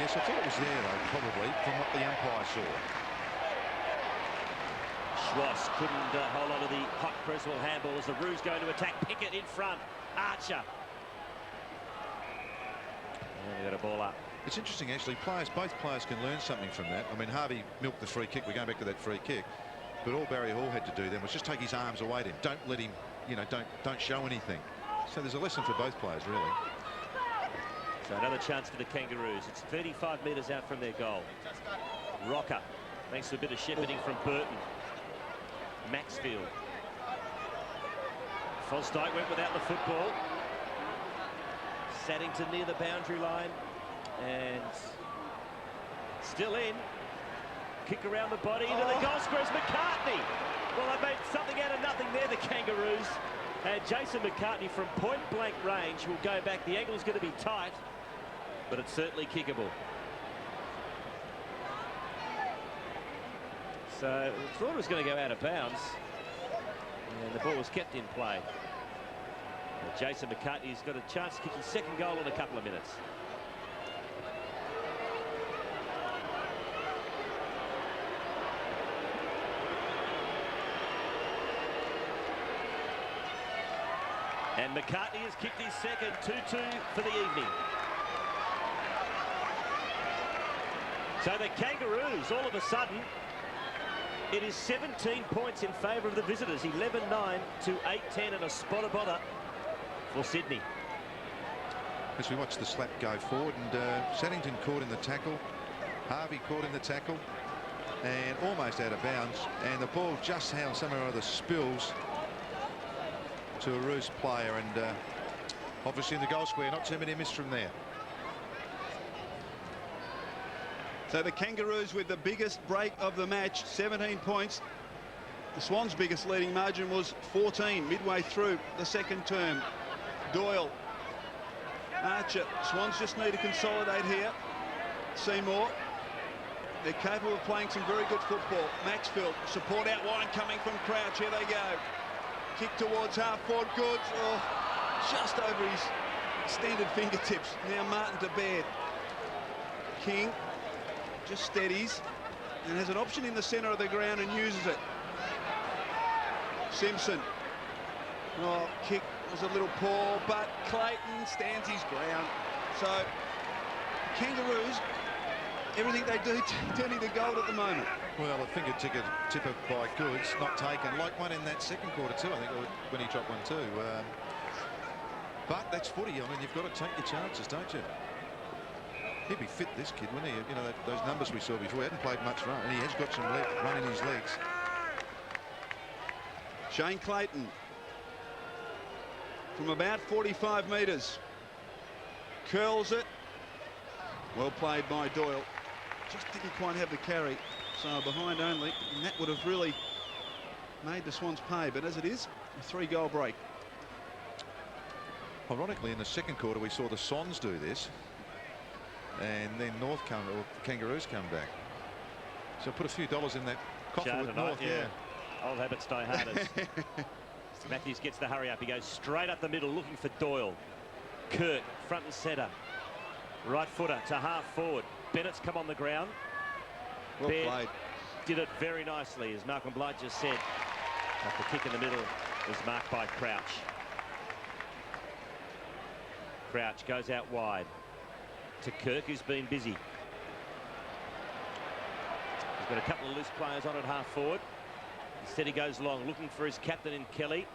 Yes, I thought it was there, though, probably, from what the umpire saw. Schwass couldn't hold on to the hot Creswell handball as the Roos going to attack Pickett in front. Archer. And they got a ball up. It's interesting, actually. Both players can learn something from that. I mean, Harvey milked the free kick. We're going back to that free kick. But all Barry Hall had to do then was just take his arms away to him. Don't let him, you know, don't show anything. So there's a lesson for both players, really. So another chance for the Kangaroos. It's 35 metres out from their goal. Rocker, thanks to a bit of shepherding from Burton. Maxfield. Fosdyke went without the football. Saddington near the boundary line. And still in. Kick around the body into the goal square. McCartney. Well, they made something out of nothing there, the Kangaroos. And Jason McCartney from point-blank range will go back. The angle's going to be tight, but it's certainly kickable. So I thought it was going to go out of bounds, and the ball was kept in play. But Jason McCartney's got a chance to kick his second goal in a couple of minutes. And McCartney has kicked his second, 2-2 for the evening. So the Kangaroos, all of a sudden, it is 17 points in favour of the visitors. 11-9 to 8-10 and a spot of bother for Sydney. As we watch the slap go forward, and Saddington caught in the tackle. Harvey caught in the tackle and almost out of bounds. And the ball just how somehow or other spills to a Roos player, and obviously in the goal square, not too many missed from there. So the Kangaroos with the biggest break of the match, 17 points. The Swans' biggest leading margin was 14 midway through the second term. Doyle, Archer, Swans just need to consolidate here. Seymour, they're capable of playing some very good football. Maxfield, support out wide coming from Crouch, here they go. Kick towards half forward, Goods, just over his extended fingertips. Now Martin to bed. King just steadies and has an option in the centre of the ground and uses it. Simpson. Kick was a little poor, but Clayton stands his ground. So Kangaroos, everything they do turning to gold at the moment. Well, a finger tipper by Goods, not taken, like one in that second quarter too, I think, when he dropped one too. But that's footy. I mean, you've got to take your chances, don't you? He'd be fit, this kid, wouldn't he? You know, those numbers we saw before. He hadn't played much run, and he has got some run in his legs. Shane Clayton from about 45 metres curls it. Well played by Doyle. Just didn't quite have the carry. So behind only, and that would have really made the Swans pay. But as it is, a 3-goal break. Ironically, in the second quarter, we saw the Swans do this, and then Kangaroos come back. So put a few dollars in that coffer with North. Yeah. Old habits die hardest. Matthews gets the hurry up. He goes straight up the middle, looking for Doyle. Kirk, front and centre. Right footer to half forward. Bennett's come on the ground. Well played. Did it very nicely, as Malcolm Blight just said. But the kick in the middle was marked by Crouch. Crouch goes out wide to Kirk, who's been busy. He's got a couple of loose players on at half forward. Instead he goes long, looking for his captain in Kelly.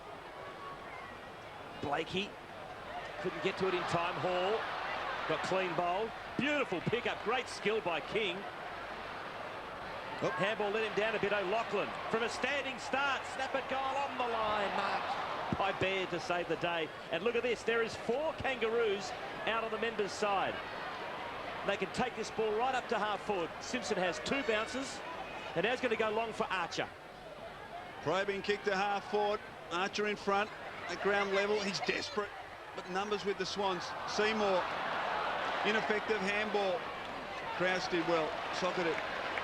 Blakey couldn't get to it in time. Hall got clean bowled. Beautiful pickup, great skill by King. Handball let him down a bit. O'Loughlin from a standing start. Snap it, goal on the line. Marked by Baird to save the day. And look at this. There is 4 Kangaroos out on the members' side. They can take this ball right up to half forward. Simpson has 2 bounces. And now he's going to go long for Archer. Probing kick to half forward. Archer in front at ground level. He's desperate. But numbers with the Swans. Seymour. Ineffective handball. Krause did well. Socketed it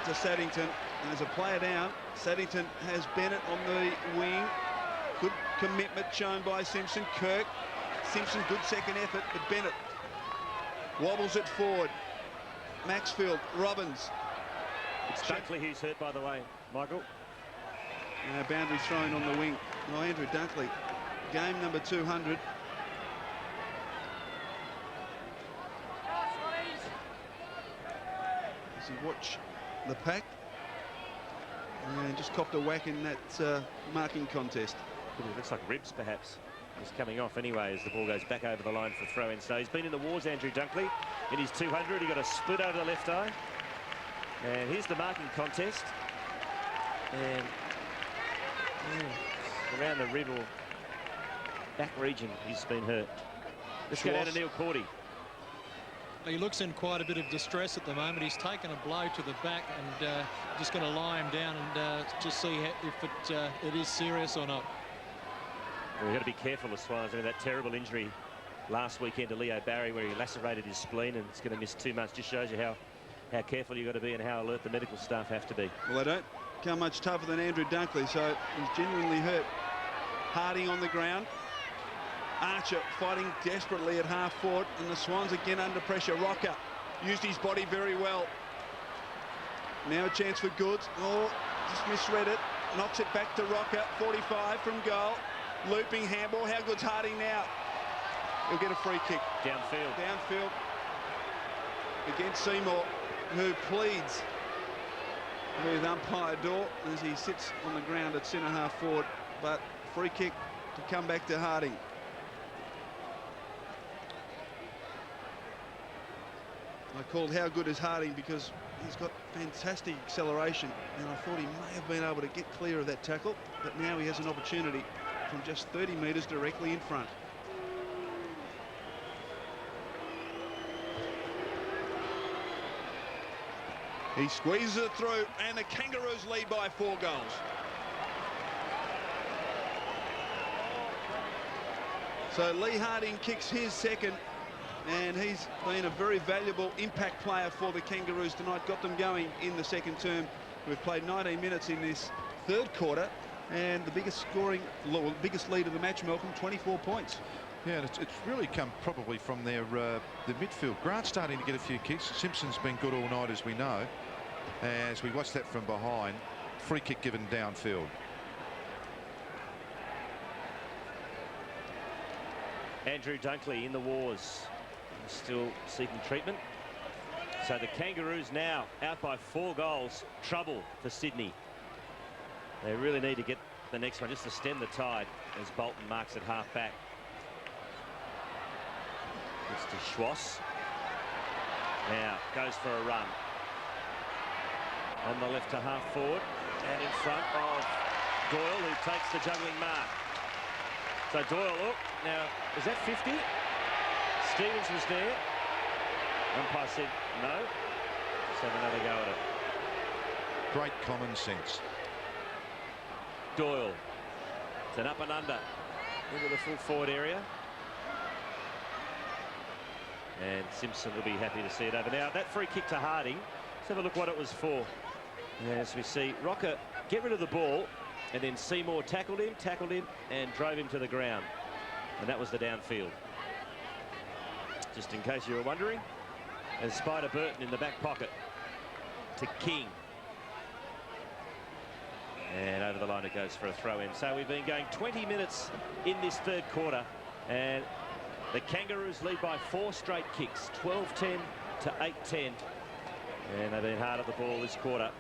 to Saddington. And there's a player down. Saddington has Bennett on the wing. Good commitment shown by Simpson. Kirk. Simpson, good second effort, but Bennett wobbles it forward. Maxfield, Robbins. It's Dunkley who's hurt, by the way, Michael. Boundary thrown on the wing. Oh, Andrew Dunkley. Game number 200. As he watch the pack. And just copped a whack in that marking contest. It looks like ribs, perhaps. He's coming off anyway as the ball goes back over the line for throw-in. So he's been in the wars, Andrew Dunkley. In his 200, he got a split over the left eye. And here's the marking contest. And around the rib or back region, he's been hurt. Let's go down to Neil Cordy. He looks in quite a bit of distress at the moment. He's taken a blow to the back and just going to lie him down and just see if it is serious or not. We've got to be careful as Swans. I mean, that terrible injury last weekend to Leo Barry where he lacerated his spleen and it's going to miss 2 months. Just shows you how careful you've got to be and how alert the medical staff have to be. Well, they don't come much tougher than Andrew Dunkley, so he's genuinely hurt. Harding on the ground. Archer fighting desperately at half forward, and the Swans again under pressure. Rocker used his body very well. Now a chance for Goods. Oh, just misread it. Knocks it back to Rocker. 45 from goal. Looping handball. How good's Harding now? He'll get a free kick. Downfield. Downfield against Seymour, who pleads with umpire Dorr as he sits on the ground at centre half forward. But free kick to come back to Harding. I called how good is Harding because he's got fantastic acceleration, and I thought he may have been able to get clear of that tackle, but now he has an opportunity from just 30 metres directly in front. He squeezes it through, and the Kangaroos lead by 4 goals. So Lee Harding kicks his second, and he's been a very valuable impact player for the Kangaroos tonight. Got them going in the second term. We've played 19 minutes in this third quarter, and the biggest lead of the match, Malcolm, 24 points. Yeah, and it's really come probably from their the midfield. Grant's starting to get a few kicks. Simpson's been good all night, as we know. As we watch that from behind, free kick given downfield. Andrew Dunkley in the wars, still seeking treatment. So the Kangaroos now out by 4 goals. Trouble for Sydney. They really need to get the next one just to stem the tide as Bolton marks at half back. It's to Schwass. Now goes for a run. On the left to half forward and in front of Doyle, who takes the juggling mark. So Doyle, look, now, is that 50? Stevens was there. Umpire said no. Let's have another go at it. Great common sense. Doyle. It's an up and under into the full forward area. And Simpson will be happy to see it over. Now, that free kick to Harding, let's have a look what it was for. As we see, Rocker get rid of the ball, and then Seymour tackled him, and drove him to the ground. And that was the downfield. Just in case you were wondering, as Spider Burton in the back pocket to King. And over the line it goes for a throw-in. So we've been going 20 minutes in this third quarter, and the Kangaroos lead by 4 straight kicks, 12-10 to 8-10. And they've been hard at the ball this quarter.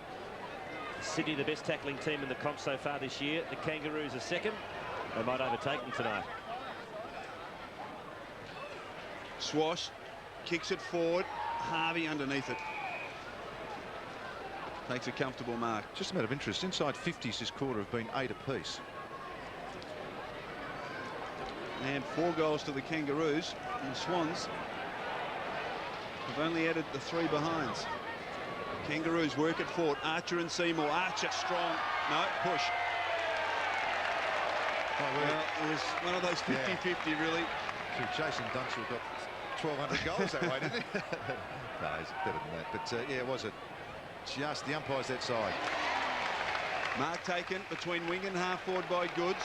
Sydney, the best tackling team in the comp so far this year. The Kangaroos are second. They might overtake them tonight. Swash kicks it forward. Harvey underneath it. Takes a comfortable mark. Just a matter of interest, inside 50s this quarter have been 8 apiece. And 4 goals to the Kangaroos. And Swans have only added the 3 behinds. Kangaroos work it forward. Archer and Seymour. Archer strong. No, push. Oh, well, it was one of those 50-50, really. Gee, Jason Dunstall got 1,200 goals that way, didn't he? No, he's better than that. But, yeah, it was just the umpires that side. Mark taken between wing and half forward by Goods.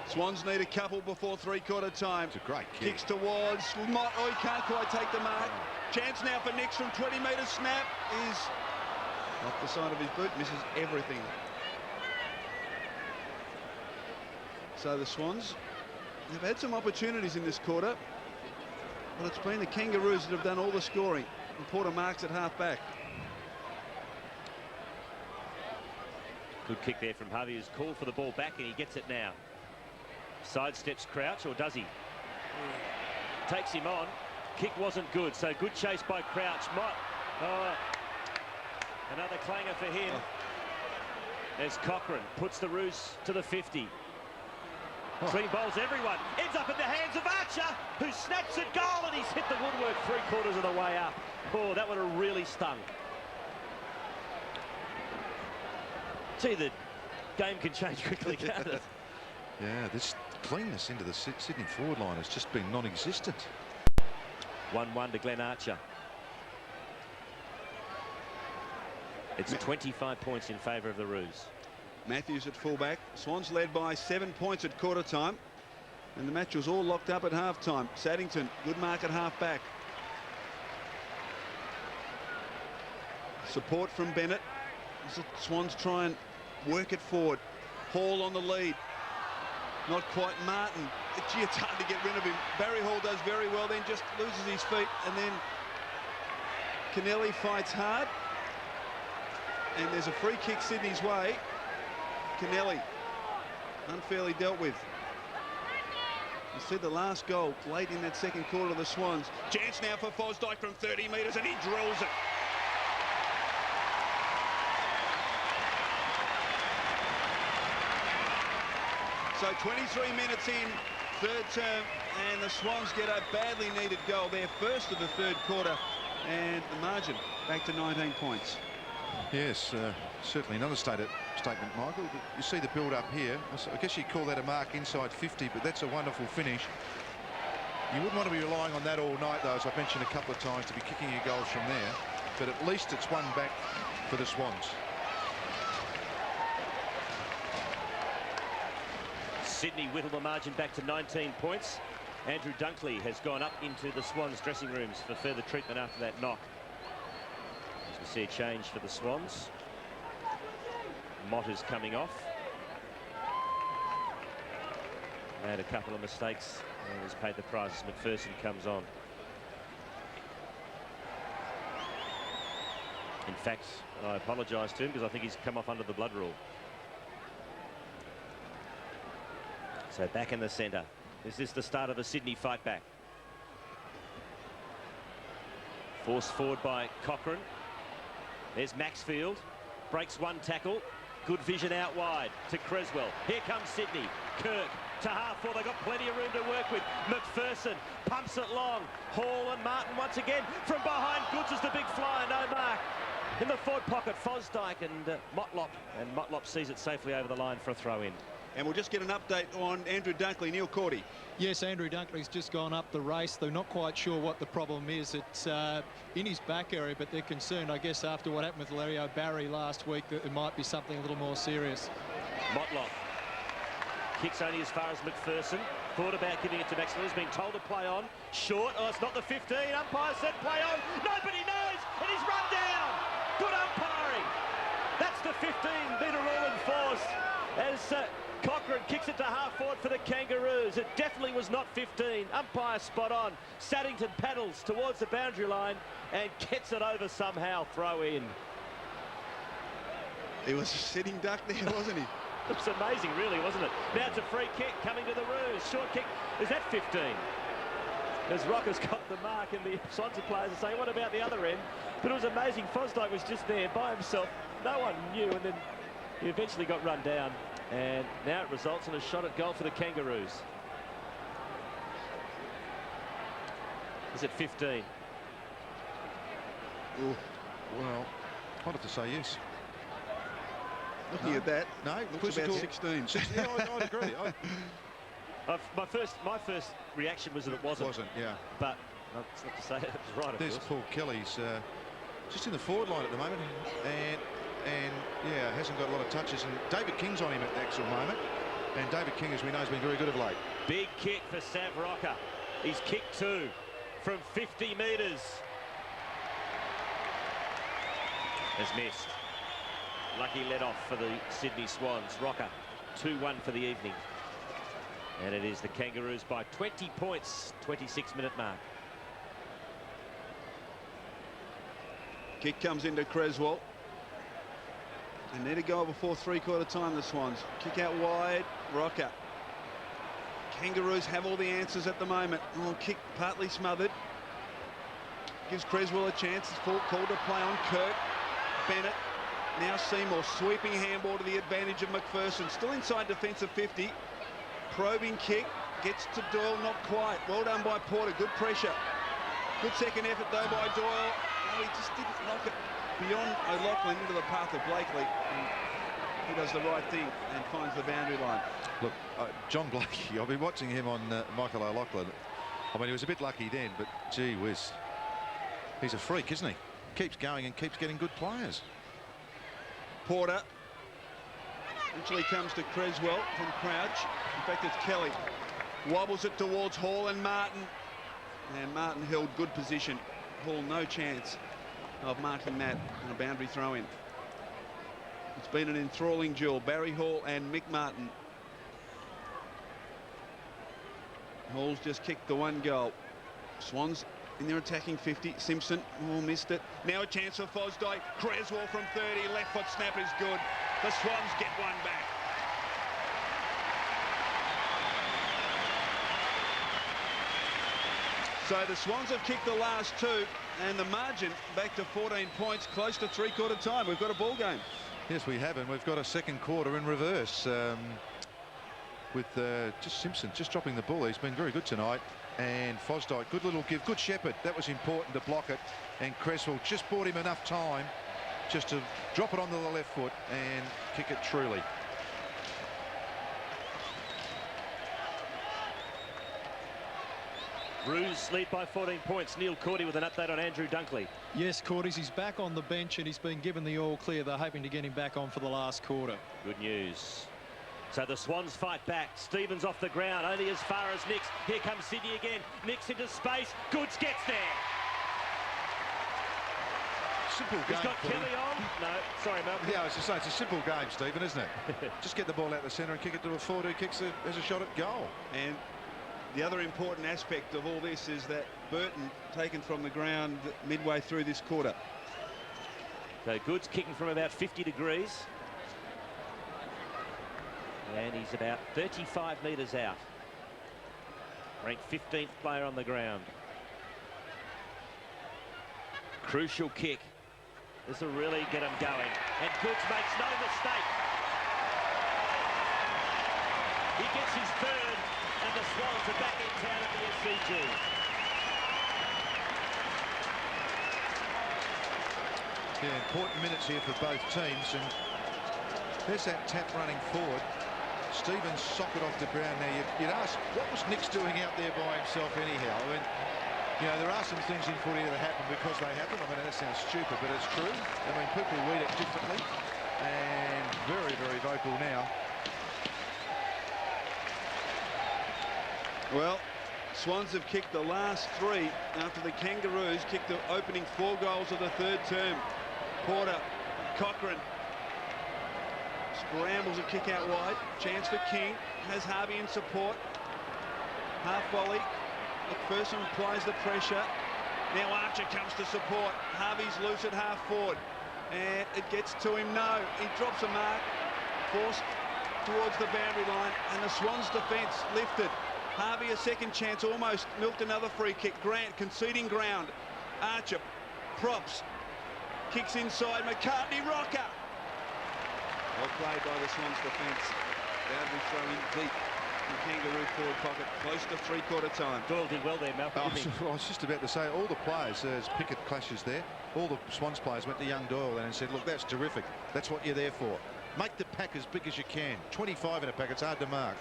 Swans need a couple before 3/4 time. It's a great kick. Kicks towards Mott. Oh, he can't quite take the mark. Chance now for Nix from 20 metres. Snap is off the side of his boot, misses everything. So the Swans, they've had some opportunities in this quarter, but it's been the Kangaroos that have done all the scoring. And Porter marks at half-back. Good kick there from Harvey, who's called for the ball back, and he gets it now. Sidesteps Crouch, or does he? Takes him on. Kick wasn't good, so good chase by Crouch. Another clanger for him. As Cochrane puts the Roos to the 50. Clean bowls everyone. Ends up in the hands of Archer, who snaps at goal, and he's hit the woodwork 3/4 of the way up. Oh, that would have really stung. Gee, the game can change quickly, can't it? Yeah, this cleanness into the Sydney forward line has just been non-existent. 1-1 to Glenn Archer. It's 25 points in favour of the Roos. Matthews at fullback. Swans led by 7 points at quarter time, and the match was all locked up at half time. Saddington, good mark at half back. Support from Bennett as the Swans try and work it forward. Hall on the lead. Not quite Martin. Gee, it's hard to get rid of him. Barry Hall does very well, then just loses his feet, and then Kennelly fights hard, and there's a free kick Sydney's way. Kennelly unfairly dealt with. You see the last goal late in that second quarter of the Swans. Chance now for Fosdyke from 30 metres, and he drills it. So 23 minutes in, third term, and the Swans get a badly needed goal. Their first of the third quarter, and the margin back to 19 points. Yes, certainly another statement, Michael. You see the build-up here. I guess you'd call that a mark inside 50, but that's a wonderful finish. You wouldn't want to be relying on that all night, though, as I've mentioned a couple of times, to be kicking your goals from there. But at least it's one back for the Swans. Sydney whittle the margin back to 19 points. Andrew Dunkley has gone up into the Swans dressing rooms for further treatment after that knock. As we see a change for the Swans. Mott is coming off. Made a couple of mistakes and has paid the price as McPherson comes on. In fact, I apologise to him because I think he's come off under the blood rule. So back in the centre. Is this the start of a Sydney fight back? Forced forward by Cochrane. There's Maxfield. Breaks one tackle. Good vision out wide to Creswell. Here comes Sydney. Kirk to half forward. They've got plenty of room to work with. McPherson pumps it long. Hall and Martin once again from behind. Goods is the big flyer. No mark. In the forward pocket, Fosdyke and Motlop. And Motlop sees it safely over the line for a throw-in. And we'll just get an update on Andrew Dunkley. Neil Cordy. Yes, Andrew Dunkley's just gone up the race. They're not quite sure what the problem is. It's in his back area, but they're concerned, I guess, after what happened with Larry O'Barry last week, that it might be something a little more serious. Motlop kicks only as far as McPherson. Thought about giving it to Maxwell. He's been told to play on. Short. Oh, it's not the 15. Umpire said play on. Nobody knows, and he's run down. Good umpiring. That's the 15-metre rule enforced as Cochrane kicks it to half forward for the Kangaroos. It definitely was not 15. Umpire spot on. Saddington paddles towards the boundary line and gets it over somehow. Throw in. He was a sitting duck there, wasn't he? It was amazing, really, wasn't it? Now it's a free kick coming to the Roos. Short kick. Is that 15? As Rocker's got the mark, and the Swansea players are saying, what about the other end? But it was amazing. Fosdyke was just there by himself. No one knew, and then he eventually got run down. And now it results in a shot at goal for the Kangaroos. Is it 15? Ooh, well, I'd have to say yes. Looking at that, no, looks about 16. Yeah, I'd agree. My first reaction was that it wasn't. Yeah. But that's not to say it was right, of There's course. Paul Kelly's just in the forward line at the moment, and yeah, hasn't got a lot of touches. And David King's on him at the actual moment. And David King, as we know, has been very good of late. Big kick for Sav Rocker. He's kicked two from 50 metres. has missed. Lucky let off for the Sydney Swans. Rocker, 2-1 for the evening. And it is the Kangaroos by 20 points, 26-minute mark. Kick comes into Creswell. And need to go before three-quarter time, the Swans. Kick out wide, Rocker. Kangaroos have all the answers at the moment. Oh, kick partly smothered. Gives Creswell a chance. It's called to play on Kirk. Bennett. Now Seymour. Sweeping handball to the advantage of McPherson. Still inside defensive 50. Probing kick. Gets to Doyle. Not quite. Well done by Porter. Good pressure. Good second effort, though, by Doyle. No, he just didn't knock it beyond O'Loughlin into the path of Blakely. And he does the right thing and finds the boundary line. Look, John Blakey, I've been watching him on Michael O'Loughlin. I mean, he was a bit lucky then, but gee whiz. He's a freak, isn't he? Keeps going and keeps getting good players. Porter eventually comes to Creswell from Crouch. In fact, it's Kelly. Wobbles it towards Hall and Martin. And Martin held good position. Hall no chance of marking that on a boundary throw-in. It's been an enthralling duel. Barry Hall and Mick Martin. Hall's just kicked the one goal. Swans in their attacking 50. Simpson, oh, missed it. Now a chance for Fosdyke. Creswell from 30. Left foot snap is good. The Swans get one back. So the Swans have kicked the last two, and the margin back to 14 points, close to three-quarter time. We've got a ball game. Yes, we have, and we've got a second quarter in reverse with just Simpson just dropping the ball. He's been very good tonight. And Fosdyke, good little give, good shepherd. That was important to block it. And Creswell just bought him enough time just to drop it onto the left foot and kick it truly. Roos lead by 14 points. Neil Cordy with an update on Andrew Dunkley. Yes, Cordy's, he's back on the bench and he's been given the all clear. They're hoping to get him back on for the last quarter. Good news. So the Swans fight back. Stevens off the ground, only as far as Nix. Here comes Sydney again. Nix into space. Goods gets there. Simple game. He's got Kelly on. No, sorry, Mel. Yeah, I was just saying, it's a simple game, Stephen, isn't it? Just get the ball out the centre and kick it to a forward who kicks it as a shot at goal. And the other important aspect of all this is that Burton taken from the ground midway through this quarter. So Goods kicking from about 50 degrees. And he's about 35 metres out. Ranked 15th player on the ground. Crucial kick. This will really get him going. And Goods makes no mistake. He gets his third, and the Swans are back in town at the SCG. Yeah, important minutes here for both teams. And there's that tap running forward. Stevens socket off the ground there. You'd ask, what was Nix doing out there by himself anyhow? I mean, you know, there are some things in footy that happen because they happen. I mean, that sounds stupid, but it's true. I mean, people read it differently. And very, very vocal now. Well, Swans have kicked the last three after the Kangaroos kicked the opening 4 goals of the third term. Porter, Cochrane. Scrambles a kick out wide. Chance for King. Has Harvey in support. Half volley. McPherson applies the pressure. Now Archer comes to support. Harvey's loose at half forward. And it gets to him. No. He drops a mark. Forced towards the boundary line. And the Swans defence lifted. Harvey a second chance. Almost milked another free kick. Grant conceding ground. Archer props. Kicks inside. McCartney. Rocker. Well played by the Swans defence. Boundary throw in deep. The Kangaroo forward pocket, close to three-quarter time. Doyle did well there, Malcolm. I was just about to say, all the players, as Pickett clashes there, all the Swans players went to young Doyle and said, look, that's terrific. That's what you're there for. Make the pack as big as you can. 25 in a pack, it's hard to mark.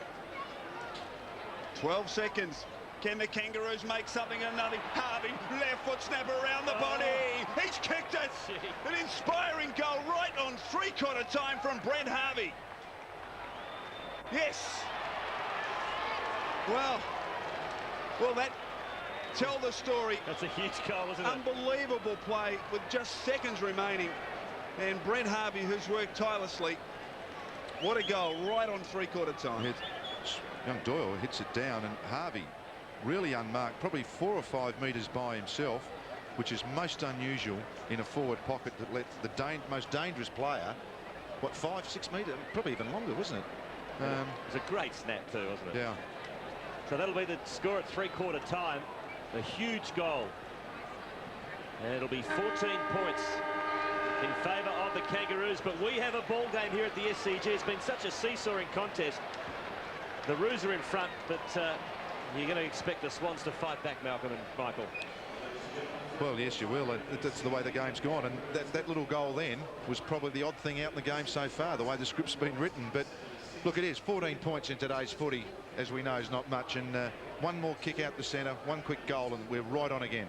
12 seconds. Can the Kangaroos make something of nothing? Harvey, left foot snap around the body. He's kicked it. An inspiring goal right on three-quarter time from Brent Harvey. Yes. Well, that tell the story. That's a huge goal, isn't it? Unbelievable play with just seconds remaining. And Brent Harvey, who's worked tirelessly. What a goal, right on three-quarter time. Young Doyle hits it down, and Harvey really unmarked, probably 4 or 5 metres by himself, which is most unusual in a forward pocket that let the most dangerous player, what, 5-6 metres, probably even longer, wasn't it? It was a great snap too, wasn't it? Yeah. So that'll be the score at three-quarter time. A huge goal. And it'll be 14 points in favour of the Kangaroos. But we have a ball game here at the SCG. It's been such a seesawing contest. The Roos are in front, but you're going to expect the Swans to fight back, Malcolm and Michael. Well, yes, you will. That's the way the game's gone. And that little goal then was probably the odd thing out in the game so far, the way the script's been written. But look, it is 14 points in today's footy, as we know, is not much. And one more kick out the centre, one quick goal, and we're right on again.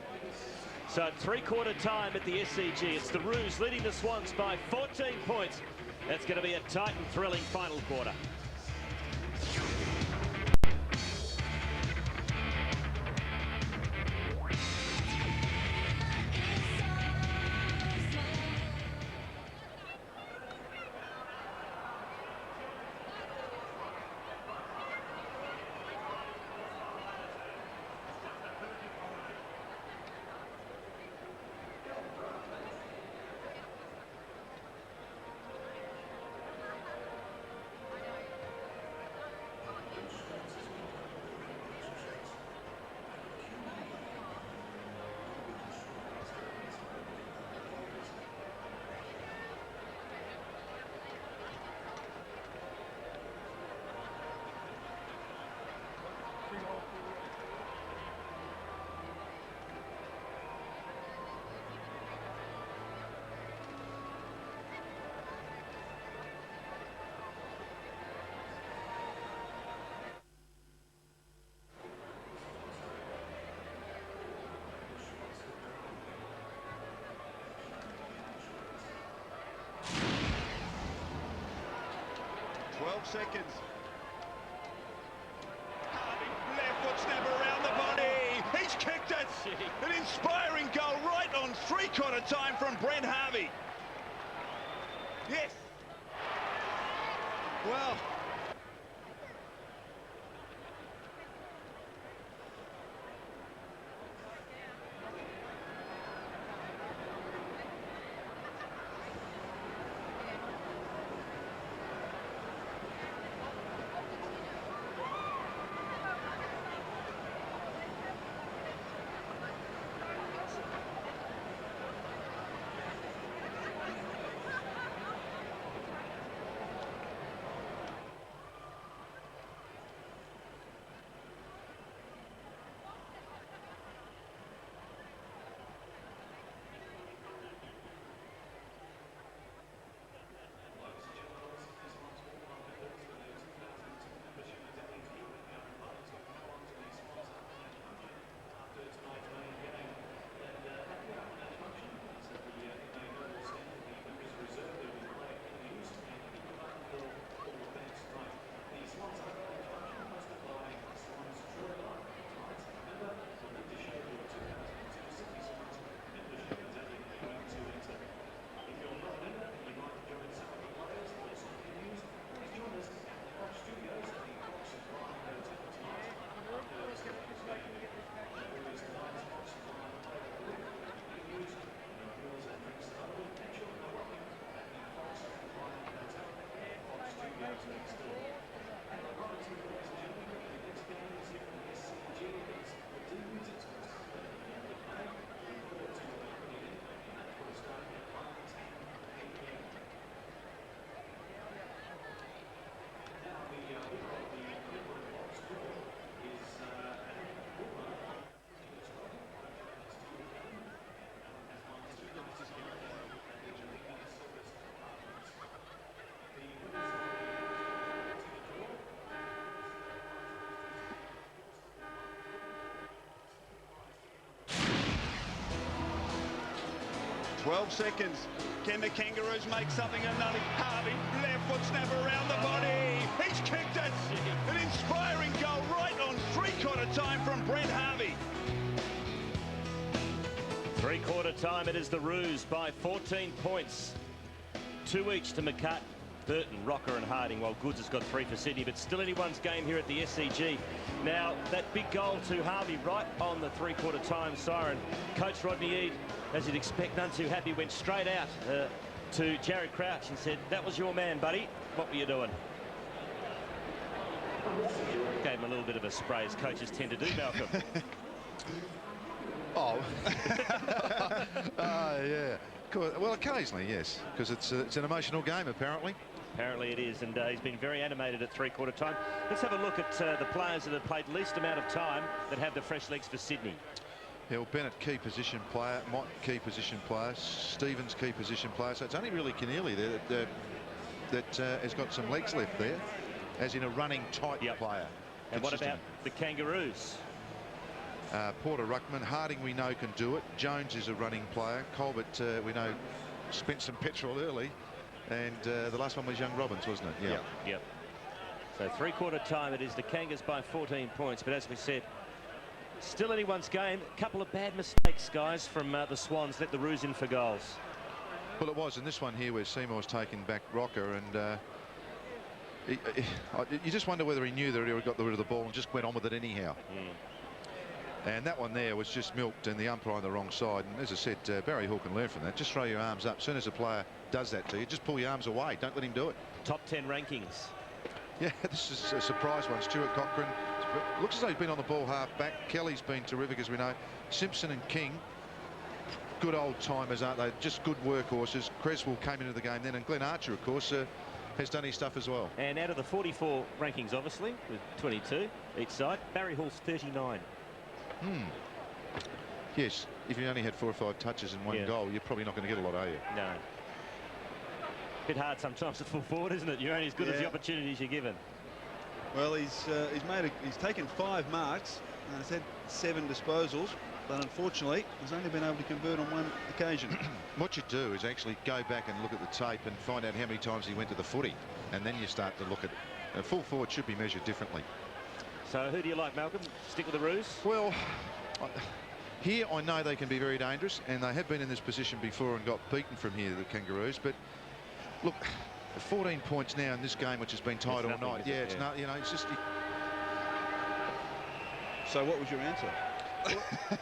So at three-quarter time at the SCG, it's the Roos leading the Swans by 14 points. That's going to be a tight and thrilling final quarter. Seconds. Harvey, left foot snap around the body. He's kicked it. An inspiring goal right on three-quarter time from Brent Harvey. Yes. Well. Twelve seconds. Can the Kangaroos make something of nothing? Harvey, left foot snap around the body. He's kicked it. An inspiring goal right on three-quarter time from Brent Harvey. Three-quarter time, it is the Roos by 14 points. 2 each to McCart, Burton, Rocker and Harding, while Goods has got 3 for Sydney, but still anyone's game here at the SCG. Now, that big goal to Harvey right on the three-quarter time siren. Coach Rodney Eade, as you'd expect, none too happy, went straight out to Jared Crouch and said, "That was your man, buddy. What were you doing?" Gave him a little bit of a spray, as coaches tend to do, Malcolm. Oh. Yeah. Well, occasionally, yes, because it's an emotional game, apparently. Apparently it is, and he's been very animated at three-quarter time. Let's have a look at the players that have played least amount of time that have the fresh legs for Sydney. Yeah, well, Bennett, key position player. Mott, key position player. Stevens, key position player. So it's only really Keneally there that has got some legs left there, as in a running type player. And what about the Kangaroos? Porter Ruckman. Harding, we know, can do it. Jones is a running player. Colbert, we know, spent some petrol early. And the last one was young Robbins, wasn't it? Yep. So three-quarter time, it is the Kangas by 14 points. But as we said, still anyone's game. A couple of bad mistakes, guys, from the Swans. Let the Roos in for goals. Well, it was in this one here where Seymour's taken back Rocker, and you just wonder whether he knew that he already got rid of the ball and just went on with it anyhow. And that one there was just milked, and the umpire on the wrong side. And as I said, Barry Hall can learn from that. Just throw your arms up. As soon as a player does that to you, just pull your arms away. Don't let him do it. Top 10 rankings. Yeah, this is a surprise one. Stuart Cochrane looks as though he's been on the ball half back. Kelly's been terrific, as we know. Simpson and King, good old timers, aren't they? Just good workhorses. Creswell came into the game then, and Glenn Archer, of course, has done his stuff as well. And out of the 44 rankings, obviously, with 22 each side, Barry Hall's 39. Yes, if you only had 4 or 5 touches and one goal, you're probably not going to get a lot, are you? No. Bit hard sometimes at full forward, isn't it? You're only as good as the opportunities you're given. Well, he's taken 5 marks and has had 7 disposals, but unfortunately he's only been able to convert on 1 occasion. What you do is actually go back and look at the tape and find out how many times he went to the footy, and then you start to look at a full forward should be measured differently. So who do you like, Malcolm? Stick with the Roos? Well, here I know they can be very dangerous, and they have been in this position before and got beaten from here, the Kangaroos. But look, 14 points now in this game, which has been tied all night. Yeah, it's not. You know, it's just. So what was your answer?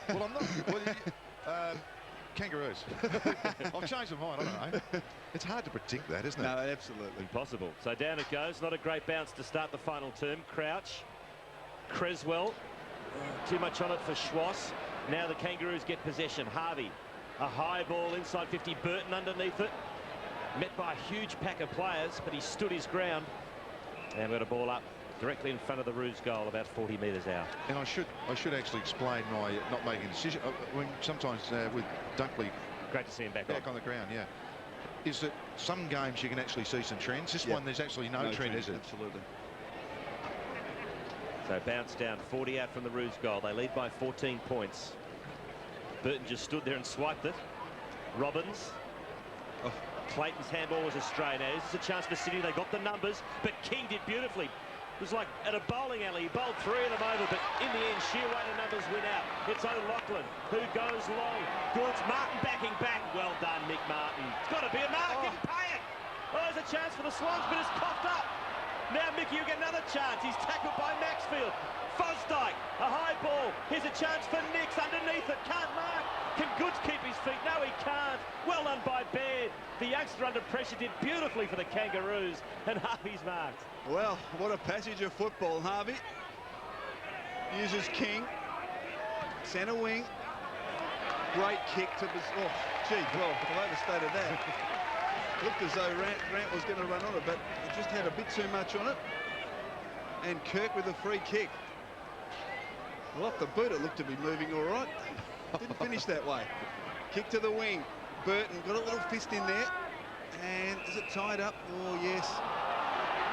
Well, I'm not. Kangaroos. I've changed my mind. I don't know. It's hard to predict that, isn't it? No, absolutely impossible. So down it goes. Not a great bounce to start the final term. Crouch, Creswell, too much on it for Schwass. Now the Kangaroos get possession. Harvey, a high ball inside 50. Burton underneath it, met by a huge pack of players, but he stood his ground. And got a ball up directly in front of the Roos goal, about 40 metres out. And I should actually explain my not making a decision. When sometimes with Dunkley, great to see him back on the ground. Yeah, is that some games you can actually see some trends. This one, there's actually no trend, is it? Absolutely. So bounce down, 40 out from the Roos goal. They lead by 14 points. Burton just stood there and swiped it. Robbins. Clayton's handball was astray. Now this is a chance for Sydney. They got the numbers, but King did beautifully. It was like at a bowling alley. He bowled 3 of them over, but in the end, sheer weight of numbers win out. It's O'Loughlin who goes long. Goods, Martin backing back. Well done, Nick Martin. It's got to be a mark. Didn't pay it. Oh, there's a chance for the Swans, but it's coughed up. Now Mickey, you get another chance. He's tackled by Maxfield. Fosdyke, a high ball. Here's a chance for Nix underneath it. Can't mark. Can Goods keep his feet? No, he can't. Well done by Baird. The youngster under pressure did beautifully for the Kangaroos, and Harvey's marked. Well, what a passage of football. Harvey uses King, centre wing. Great kick to the. Oh, gee, well, I've overstated that. Looked as though Grant was going to run on it, but it just had a bit too much on it. And Kirk with a free kick. Well, off the boot, it looked to be moving all right. Didn't finish that way. Kick to the wing. Burton got a little fist in there. And is it tied up? Oh, yes.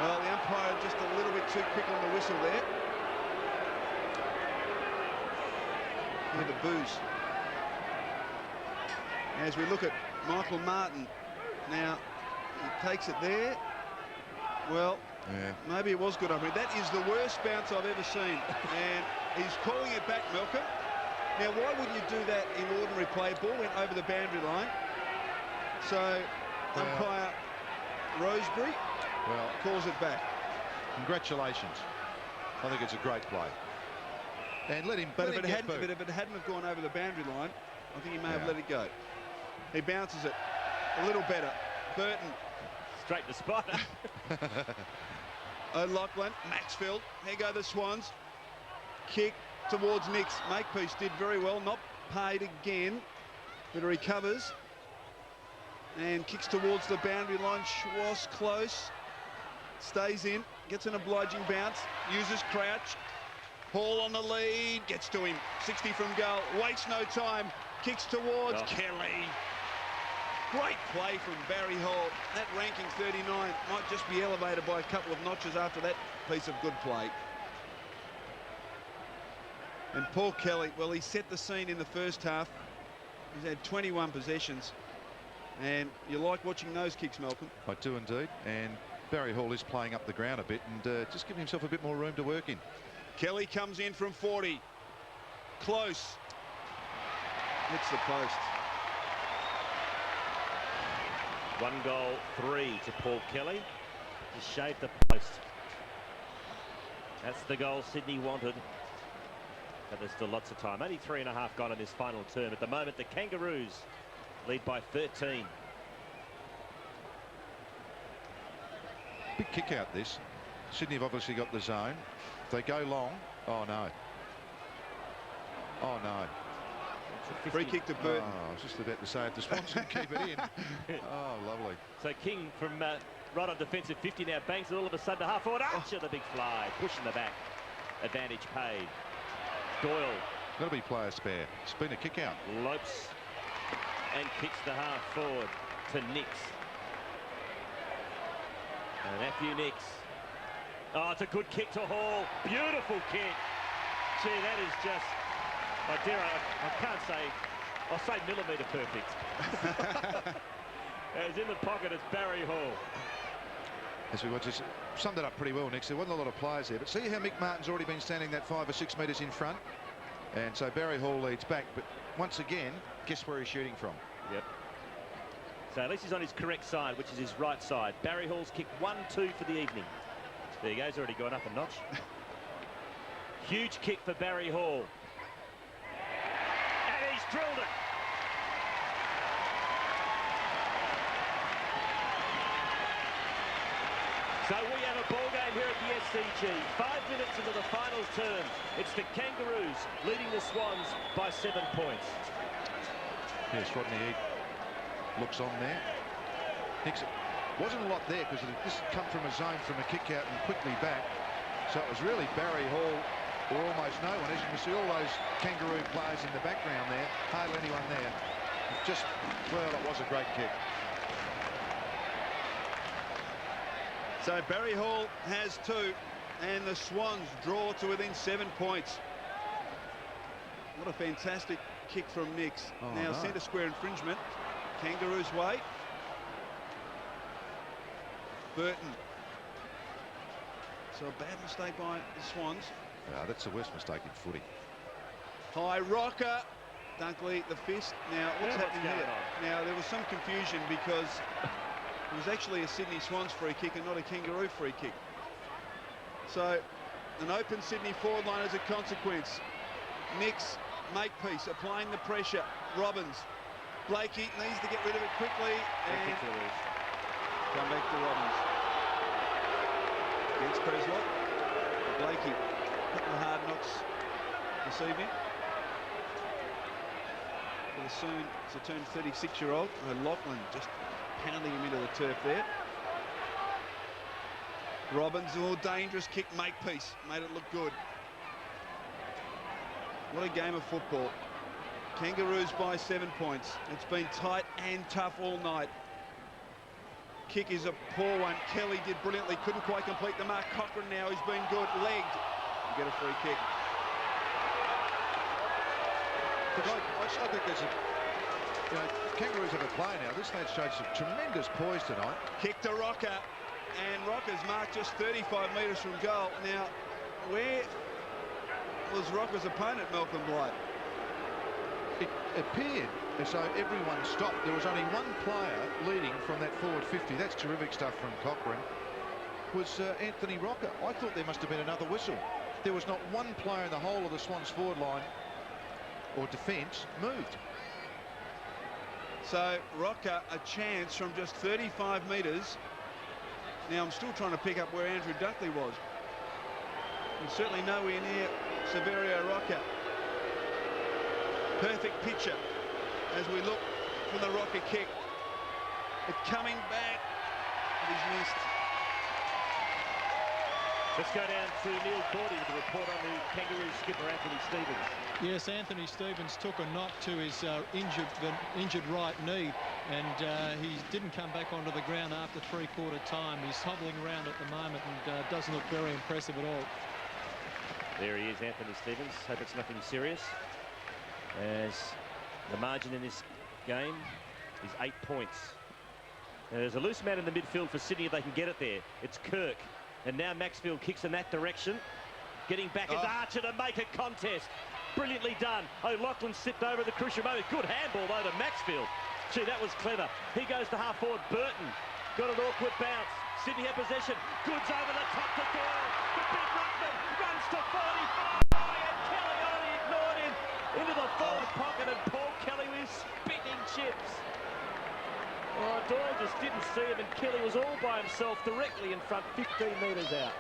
Well, the umpire just a little bit too quick on the whistle there. Hear the boos. As we look at Michael Martin. Now, he takes it there. Well, maybe it was good. I mean, that is the worst bounce I've ever seen. And he's calling it back, Malcolm. Now, why wouldn't you do that in ordinary play? Ball went over the boundary line. So, umpire Rosebery Well, calls it back. congratulations. I think it's a great play. And let him But if get it hadn't, booed. if it hadn't have gone over the boundary line, I think he may have Yeah. let it go. He bounces it a little better. Burton, Straight to Spider. O'Loughlin, Maxfield. Here go the Swans. Kick towards Nix. Makepeace did very well, not paid again, but recovers and kicks towards the boundary line. Schwass close, stays in, gets an obliging bounce, uses crouch. Hall on the lead, gets to him, 60 from goal, wastes no time, kicks towards Kelly. Great play from Barry Hall. That ranking 39 might just be elevated by a couple of notches after that piece of good play. And Paul Kelly, well, he set the scene in the first half. He's had 21 possessions. And you like watching those kicks, Malcolm? I do indeed. And Barry Hall is playing up the ground a bit and just giving himself a bit more room to work in. Kelly comes in from 40. Close. Hits the post. 1 goal, 3 to Paul Kelly. Just shaved the post. That's the goal Sydney wanted. But there's still lots of time. Only 3.5 gone in this final term. At the moment, the Kangaroos lead by 13. Big kick out this. Sydney have obviously got the zone. If they go long, oh no. Oh no. Free kick to Burton. Oh, I was just about to say if the Swans can keep it in. Oh, lovely. So King from right on defensive 50 now banks it all of a sudden to half forward. Archer, the big fly, pushing the back. Advantage paid. Doyle. Got to be player spare. Spin a kick out. Lopes and kicks the half forward to Nix. And Matthew Nix. Oh, it's a good kick to Hall. Beautiful kick. Gee, that is just, I can't say, I'll say millimetre perfect. It's in the pocket, it's Barry Hall. As we watch this, summed it up pretty well, Nix. There wasn't a lot of players there, but see how Mick Martin's already been standing that 5 or 6 metres in front. And so Barry Hall leads back, but once again, guess where he's shooting from? Yep. So at least he's on his correct side, which is his right side. Barry Hall's kick 1-2 for the evening. There you go, he's already gone up a notch. Huge kick for Barry Hall. And he's drilled it. So we have a ball game here at the SCG. 5 minutes into the final term. It's the Kangaroos leading the Swans by 7 points. Yes, Rodney Eade looks on there. Nix, wasn't a lot there because this had come from a zone from a kick out and quickly back. So it was really Barry Hall or almost no one. As you can see, all those Kangaroo players in the background there. Hardly anyone there. Just, well, it was a great kick. So Barry Hall has 2 and the Swans draw to within 7 points. What a fantastic kick from Nix. Oh, now no. centre square infringement. Kangaroos way. Burton. So a bad mistake by the Swans. Yeah, that's the worst mistake in footy. High rocker. Dunkley, the fist. Now, what's happening going here? on? Now, there was some confusion because it was actually a Sydney Swans free kick and not a Kangaroo free kick. So, an open Sydney forward line as a consequence. Nix, Makepeace, applying the pressure. Robbins. Blakey needs to get rid of it quickly. And come back to Robbins. Against Preslock. Blakey, a couple of hard knocks this evening. For the soon to turn 36-year-old. O'Loughlin just pounding him into the turf there. Robbins, oh, dangerous kick, Makepeace. Made it look good. What a game of football. Kangaroos by 7 points. It's been tight and tough all night. Kick is a poor one. Kelly did brilliantly, couldn't quite complete the mark. Cochrane now, he's been good. Legged. You get a free kick. Look, I think there's a, Kangaroos have a play now. This lad showed some tremendous poise tonight. Kick to Rocker, and Rocker's marked just 35 metres from goal. Now, where was Rocker's opponent, Malcolm Blight? it appeared as though everyone stopped. There was only one player leading from that forward 50. That's terrific stuff from Cochrane. Was Anthony Rocker. I thought there must have been another whistle. There was not one player in the whole of the Swans forward line or defence moved. So Rocker, a chance from just 35 metres. Now I'm still trying to pick up where Andrew Duckley was. And certainly nowhere near Severio Rocker. Perfect picture as we look for the Rocker kick. It's coming back. It is missed. Let's go down to Neil Cordy with a report on the Kangaroos skipper Anthony Stevens. Yes, Anthony Stevens took a knock to his injured right knee, and he didn't come back onto the ground after three-quarter time. He's hobbling around at the moment and doesn't look very impressive at all. There he is, Anthony Stevens. Hope it's nothing serious, as the margin in this game is 8 points. Now, there's a loose man in the midfield for Sydney if they can get it there. It's Kirk. And now Maxfield kicks in that direction. Getting back is Archer to make a contest. Brilliantly done. O'Loughlin slipped over at the crucial moment. Good handball though to Maxfield. Gee, that was clever. He goes to half forward. Burton got an awkward bounce. Sydney have possession. Goods over the top to Doyle. The big ruckman runs to 45. And Kelly only ignored him into the forward pocket, and Paul Kelly with spitting chips. Oh, Doyle just didn't see him, and Kelly was all by himself directly in front, 15 metres out.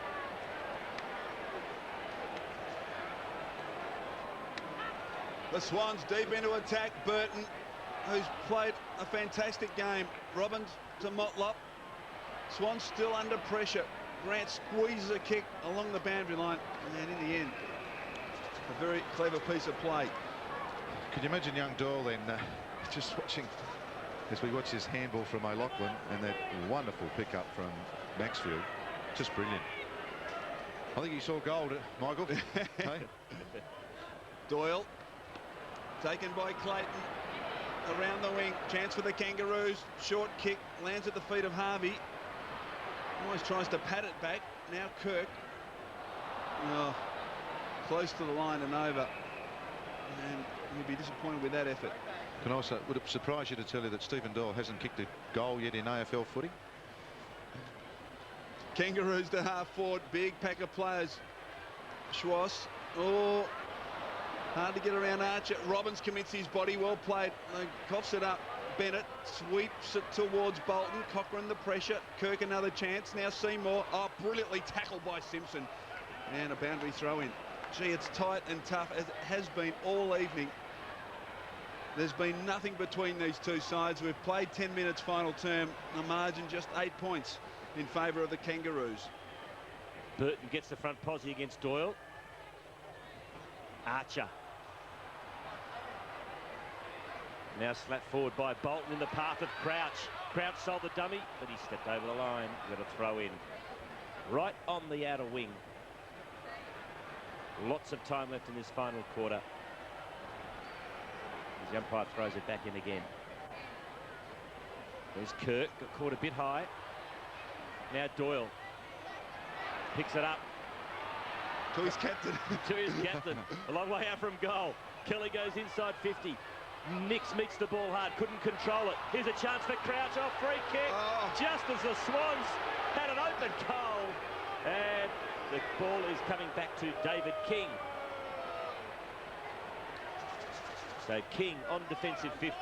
The Swans deep into attack. Burton, who's played a fantastic game. Robbins to Motlop. Swans still under pressure. Grant squeezes a kick along the boundary line, and in the end, a very clever piece of play. Could you imagine young Doyle then just watching as we watch his handball from O'Loughlin and that wonderful pickup from Maxfield? Just brilliant. I think he saw gold, Michael. Hey? Doyle taken by Clayton around the wing. Chance for the Kangaroos. Short kick lands at the feet of Harvey. Almost tries to pat it back. Now Kirk. Oh, close to the line and over. And he'll be disappointed with that effort. And also, would it surprise you to tell you that Stephen Doyle hasn't kicked a goal yet in AFL footy? Kangaroos to half forward. Big pack of players. Schwass. Oh, hard to get around Archer. Robbins commits his body. Well played. Coughs it up. Bennett sweeps it towards Bolton. Cochrane the pressure. Kirk another chance. Now Seymour. Oh, brilliantly tackled by Simpson. And a boundary throw in. Gee, it's tight and tough, as it has been all evening. There's been nothing between these two sides. We've played 10 minutes final term. The margin just 8 points in favour of the Kangaroos. Burton gets the front posse against Doyle. Archer. Now slapped forward by Bolton in the path of Crouch. Crouch sold the dummy, but he stepped over the line. Got a throw in. Right on the outer wing. Lots of time left in this final quarter. The umpire throws it back in again. There's Kirk, got caught a bit high. Now Doyle picks it up. To his captain. To his captain. A long way out from goal. Kelly goes inside 50. Nix meets the ball hard, couldn't control it. Here's a chance for Crouch off free kick. Oh. Just as the Swans had an open goal. And the ball is coming back to David King. So King on defensive 50.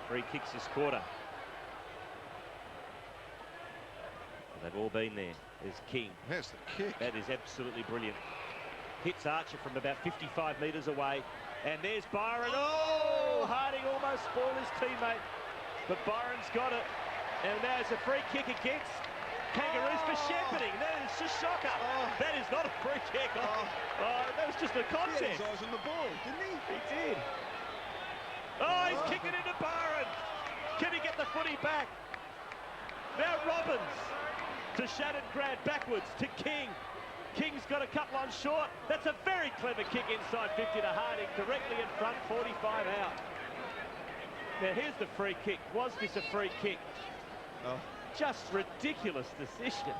Free kicks this quarter. They've all been there. There's King. There's the kick. That is absolutely brilliant. Hits Archer from about 55 metres away. And there's Byron. Oh! Harding almost spoiled his teammate. But Byron's got it. And now it's a free kick against Kangaroos for shepherding. That is just shocker. That is not a free kick. That was just a contest. He had his eyes on the ball, didn't he? He did. Oh, he's kicking into Byron. Can he get the footy back? Now Robbins to Shannon Grant backwards to King. King's got a couple on short. That's a very clever kick inside 50 to Harding, directly in front, 45 out. Now here's the free kick. Was this a free kick? Just ridiculous decision.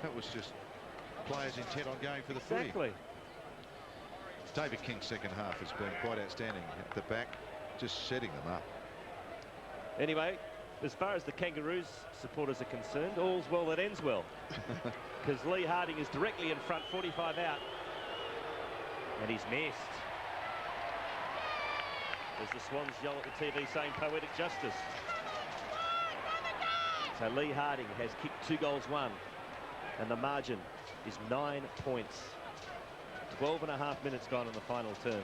That was just players intent on going for the footy. Exactly. David King's second half has been quite outstanding at the back, just setting them up. Anyway, as far as the Kangaroos supporters are concerned, all's well that ends well. Because Lee Harding is directly in front, 45 out. And he's missed. As the Swans yell at the TV saying poetic justice. So Lee Harding has kicked 2 goals, 1. And the margin is 9 points. 12.5 minutes gone in the final term.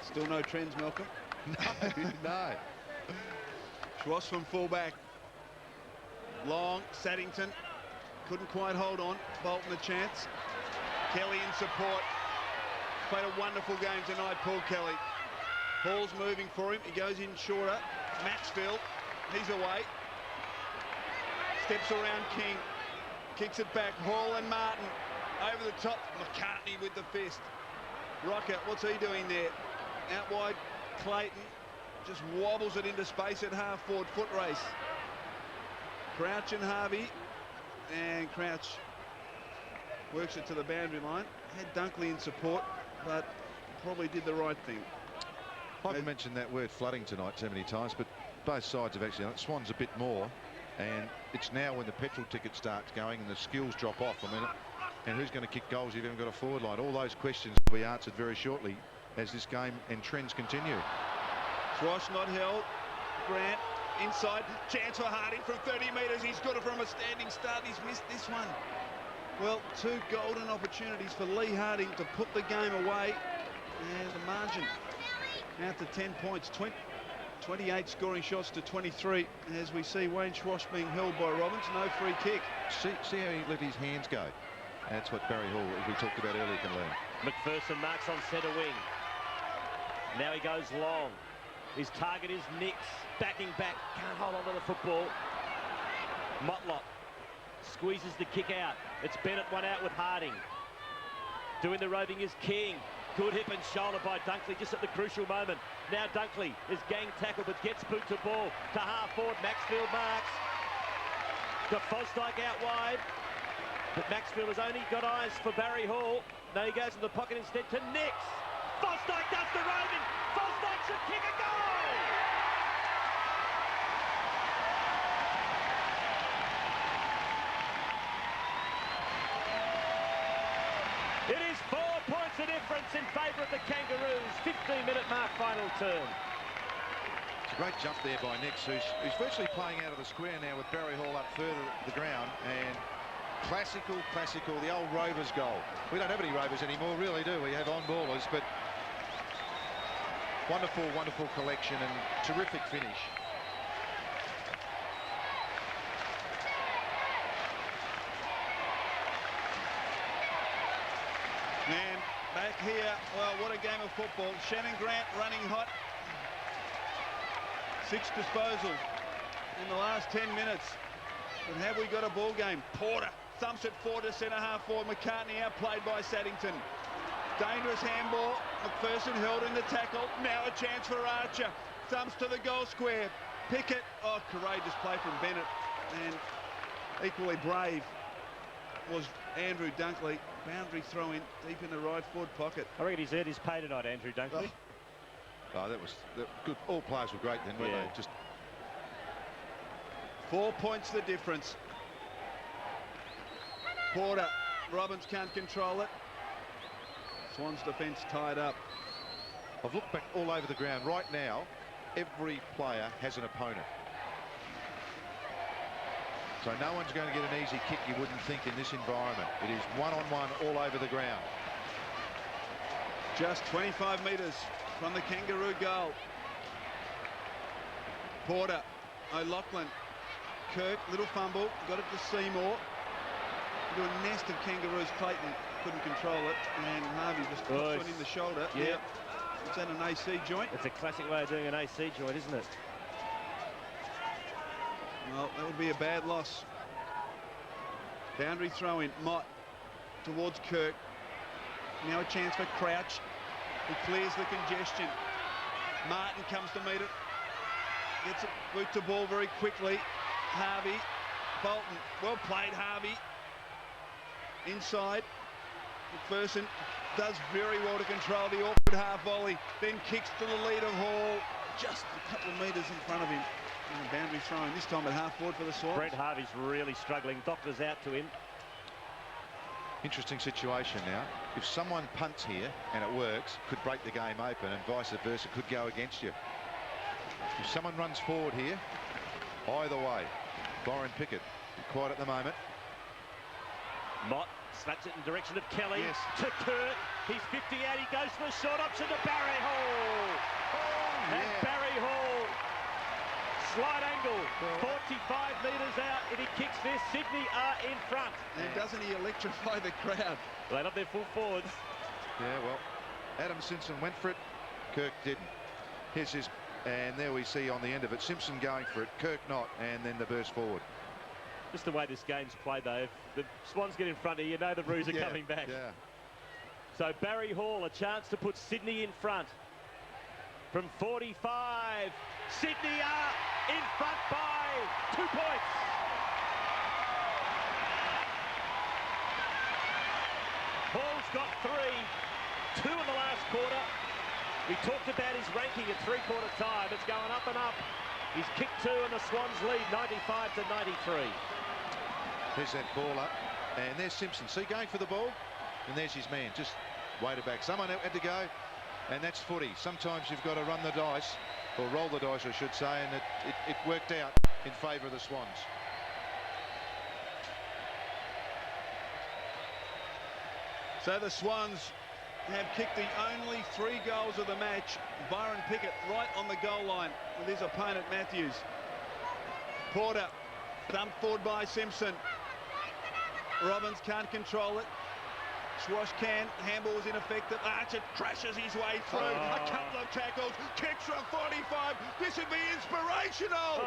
Still no trends, Malcolm. No. Schwass from fullback. Long, Saddington couldn't quite hold on. Bolton a chance. Kelly in support. Played a wonderful game tonight, Paul Kelly. Hall's moving for him. He goes in shorter. Maxfield, he's away. Steps around King. Kicks it back. Hall and Martin over the top. McCartney with the fist. Rocker, what's he doing there? Out wide, Clayton just wobbles it into space at half forward. Foot race. Crouch and Harvey. And Crouch works it to the boundary line. Had Dunkley in support, but probably did the right thing. I've mentioned that word flooding tonight so many times, but both sides have actually done it. Swans a bit more, and it's now when the petrol ticket starts going and the skills drop off. I mean, and who's going to kick goals if you haven't got a forward line? All those questions will be answered very shortly as this game and trends continue. Swash not held. Grant inside. Chance for Harding from 30 metres. He's got it from a standing start. He's missed this one. Well, 2 golden opportunities for Lee Harding to put the game away. And the margin out to 10 points. 28 scoring shots to 23. As we see Wayne Schwash being held by Robbins. No free kick. See how he let his hands go. That's what Barry Hall, as we talked about earlier, can learn. McPherson marks on centre wing. Now he goes long. His target is Nix. Backing back. Can't hold on to the football. Motlop squeezes the kick out. It's Bennett one out with Harding. Doing the roving is King. Good hip and shoulder by Dunkley just at the crucial moment. Now Dunkley is gang tackled but gets boot to ball to half forward. Maxfield marks. Got Fosdyke out wide. But Maxfield has only got eyes for Barry Hall. Now he goes in the pocket instead to Nix. Fosdyke does the roving. Fosdyke should kick a goal. It is 4 points of difference in favour of the Kangaroos. 15-minute mark final term. It's a great jump there by Nix, who's virtually playing out of the square now with Barry Hall up further the ground. And classical, the old Rovers goal. We don't have any Rovers anymore, really, do we? We have on-ballers, but wonderful collection and terrific finish. And back here, well, what a game of football. Shannon Grant running hot. 6 disposals in the last 10 minutes. But have we got a ball game? Porter thumps it forward to centre half forward. McCartney outplayed by Saddington. Dangerous handball. McPherson held in the tackle. Now a chance for Archer. Thumps to the goal square. Pickett. Oh, courageous play from Bennett. And equally brave was Andrew Dunkley. Boundary throw in deep in the right forward pocket. I reckon he's earned his pay tonight, Andrew Dunkley. Oh, that was good. All players were great then, weren't they? Just 4 points the difference. Porter. Robbins can't control it. Swans defence tied up. I've looked back all over the ground. Right now, every player has an opponent. So no one's going to get an easy kick, you wouldn't think, in this environment. It is one-on-one all over the ground. Just 25 metres from the Kangaroo goal. Porter. O'Loughlin. Kirk, little fumble. Got it to Seymour. Into a nest of Kangaroos. Clayton couldn't control it. And Harvey just puts one in the shoulder. Yep. Is that an AC joint? It's a classic way of doing an AC joint, isn't it? Well, that would be a bad loss. Boundary throw in. Mott towards Kirk. Now a chance for Crouch. He clears the congestion. Martin comes to meet it. Gets a boot to ball very quickly. Harvey Bolton. Well played, Harvey. Inside. McPherson does very well to control the awkward half volley. Then kicks to the lead of Hall. Just a couple of metres in front of him. And a boundary thrown, this time at half forward for the Swans. Brent Harvey's really struggling. Doctor's out to him. Interesting situation now. If someone punts here and it works, could break the game open, and vice versa, could go against you. If someone runs forward here, either way, Byron Pickett, quiet at the moment. Mott slaps it in the direction of Kelly. Yes. To Kurt. He's 50 out. He goes for the short option to Barry Hall. And yeah. Barry Hall. Slight angle. 45 metres out. If he kicks this, Sydney are in front. And doesn't he electrify the crowd? They love their full forwards. Yeah, well, Adam Simpson went for it. Kirk didn't. Here's his, and there we see on the end of it, Simpson going for it, Kirk not, and then the burst forward. Just the way this game's played, though. If the Swans get in front of you, you know the Roos are coming back. Yeah. So Barry Hall, a chance to put Sydney in front. From 45, Sydney are in front by 2 points. Hall's got 3, 2 in the last quarter. We talked about his ranking at three-quarter time. It's going up and up. He's kicked 2 and the Swans lead 95 to 93. There's that ball up, and there's Simpson. See, going for the ball, and there's his man. Just waited back. Someone had to go, and that's footy. Sometimes you've got to run the dice, or roll the dice, I should say, and it worked out in favour of the Swans. So the Swans have kicked the only 3 goals of the match. Byron Pickett right on the goal line with his opponent Matthews. Porter thumped forward by Simpson. Robbins can't control it. Swash can, handball was ineffective. Archer crashes his way through. A couple of tackles, kicks from 45. This would be inspirational.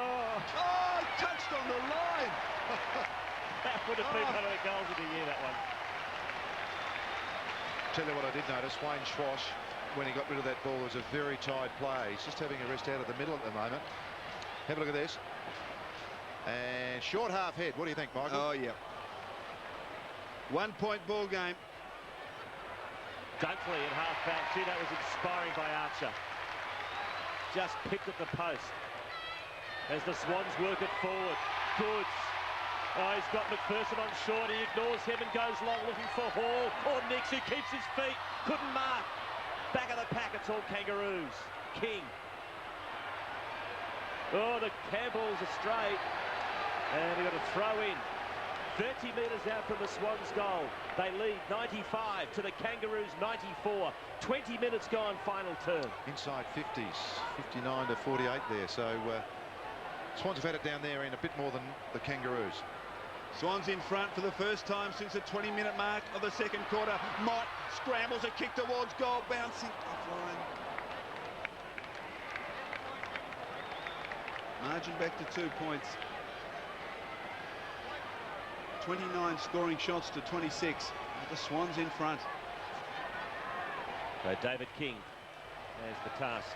Touched on the line. That would have been one of the goals of the year, that one. Tell you what I did notice, Wayne Schwash, when he got rid of that ball, was a very tired play. He's just having a rest out of the middle at the moment. Have a look at this. And short half head. What do you think, Michael? Oh, yeah. 1 point ball game. Dunkley at half back. Gee, that was inspiring by Archer. Just pipped at the post. As the Swans work it forward. Goods. Oh, he's got McPherson on short. He ignores him and goes long looking for Hall. Or Nix, who keeps his feet. Couldn't mark. Back of the pack, it's all Kangaroos. King. Oh, the Campbells are straight. And they've got to throw in. 30 metres out from the Swans' goal. They lead 95 to the Kangaroos 94. 20 minutes gone, final turn. Inside 50s, 59 to 48 there. So Swans have had it down there in a bit more than the Kangaroos. Swans in front for the first time since the 20-minute mark of the second quarter. Mott scrambles a kick towards goal, bouncing offline. Margin back to 2 points. 29 scoring shots to 26. The Swans in front. So David King has the task.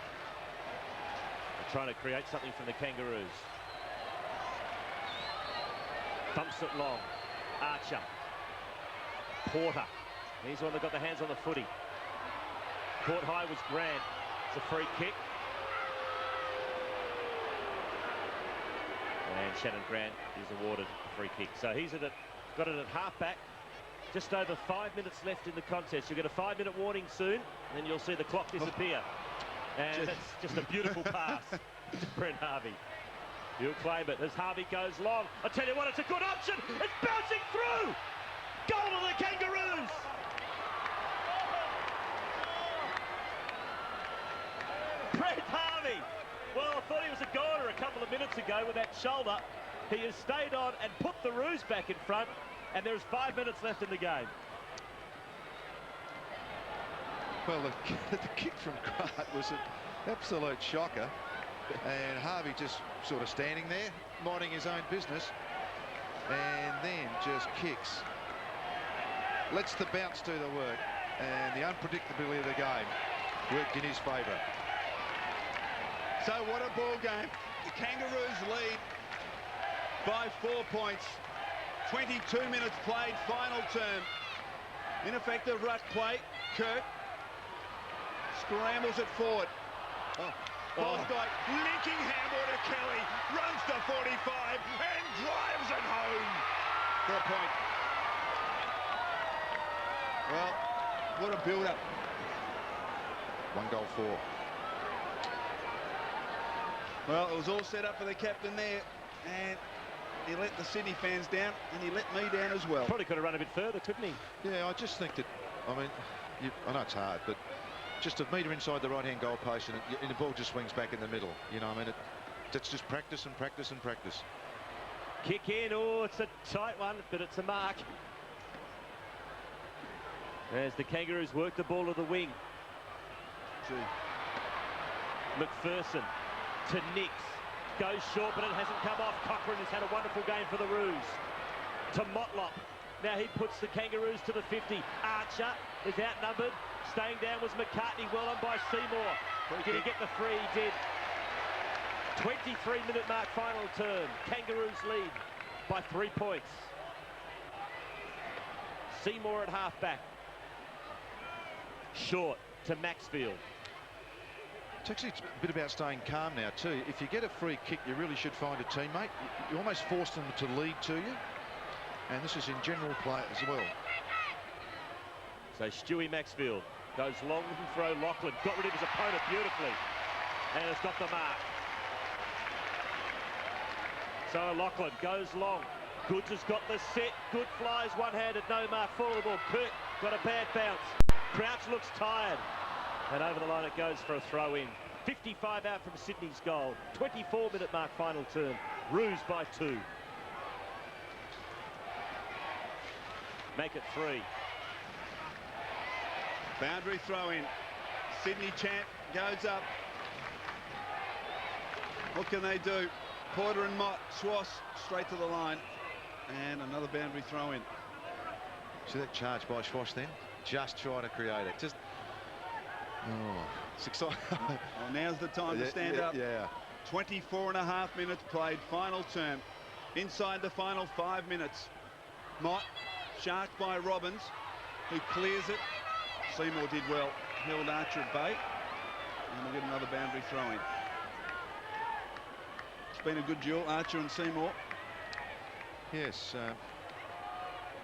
They're trying to create something from the Kangaroos. Thumps it long. Archer. Porter. He's the one that got the hands on the footy. Caught high was Grant. It's a free kick. And Shannon Grant is awarded a free kick. So he's got it at half-back. Just over 5 minutes left in the contest. You'll get a 5-minute warning soon, and then you'll see the clock disappear. And that's just a beautiful pass to Brent Harvey. He'll claim it as Harvey goes long. I tell you what, it's a good option. It's bouncing through. Goal of the Kangaroos. Brent Harvey. Well, I thought he was a goaler a couple of minutes ago with that shoulder. He has stayed on and put the Roos back in front, and there's 5 minutes left in the game. Well, the kick from Grant was an absolute shocker. And Harvey just sort of standing there, minding his own business, and then just kicks. Lets the bounce do the work, and the unpredictability of the game worked in his favour. So what a ball game. The Kangaroos lead by 4 points. 22 minutes played, final term. Ineffective ruck play. Kirk scrambles it forward. Fosdyke linking handball to Kelly, runs to 45 and drives it home for a point. Well, what a build-up. 1 goal for. Well, it was all set up for the captain there, and he let the Sydney fans down, and he let me down as well. Probably could have run a bit further, couldn't he? Yeah, I just think that, I mean, I know it's hard, but just a metre inside the right-hand goal post and the ball just swings back in the middle. You know, I mean, that's just practice and practice and practice. Kick in. Oh, it's a tight one, but it's a mark. As the Kangaroos work the ball to the wing. McPherson to Nix. Goes short, but it hasn't come off. Cochrane has had a wonderful game for the Roos. To Motlop. Now he puts the Kangaroos to the 50. Archer is outnumbered. Staying down was McCartney. Well done by Seymour. Did he get the free? He did. 23-minute mark, final term. Kangaroos lead by 3 points. Seymour at halfback. Short to Maxfield. It's actually a bit about staying calm now too. If you get a free kick, you really should find a teammate. You almost force them to lead to you. And this is in general play as well. So Stewie Maxfield goes long and throw. Lachlan got rid of his opponent beautifully. And has got the mark. So Lachlan goes long. Goods has got the set. Good flies one-handed. No mark for the ball. Kirk got a bad bounce. Crouch looks tired. And over the line it goes for a throw in. 55 out from Sydney's goal. 24-minute mark, final term. Roos by 2. Make it 3. Boundary throw in. Sydney champ goes up. What can they do? Porter and Mott. Schwass straight to the line. And another boundary throw in. See that charge by Schwass then? Just trying to create it. Just. Oh, it's exciting. Well, now's the time to stand up. Yeah. 24.5 minutes played, final term. Inside the final 5 minutes. Mott, sharked by Robbins, who clears it. Seymour did well, held Archer at bay. And we'll get another boundary throw in. It's been a good duel, Archer and Seymour. Yes,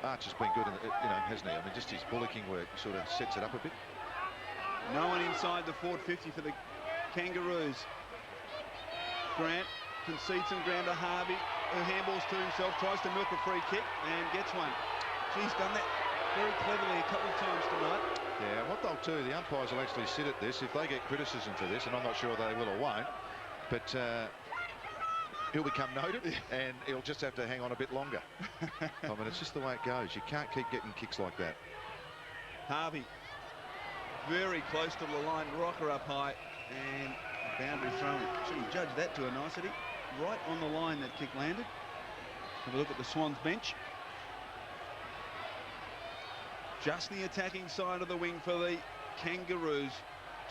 Archer's been good, hasn't he? I mean, just his bullocking work sort of sets it up a bit. No one inside the forward 50 for the Kangaroos. Grant concedes some ground to Harvey, who handballs to himself, tries to milk a free kick and gets one. She's done that very cleverly a couple of times tonight. Yeah, what they'll do, the umpires will actually sit at this if they get criticism for this, and I'm not sure they will or won't, but he'll become noted and he'll just have to hang on a bit longer. I mean, it's just the way it goes. You can't keep getting kicks like that. Harvey very close to the line, rocker up high, and boundary thrown. Should have judged that to a nicety. Right on the line that kick landed. Have a look at the Swans bench. Just the attacking side of the wing for the Kangaroos.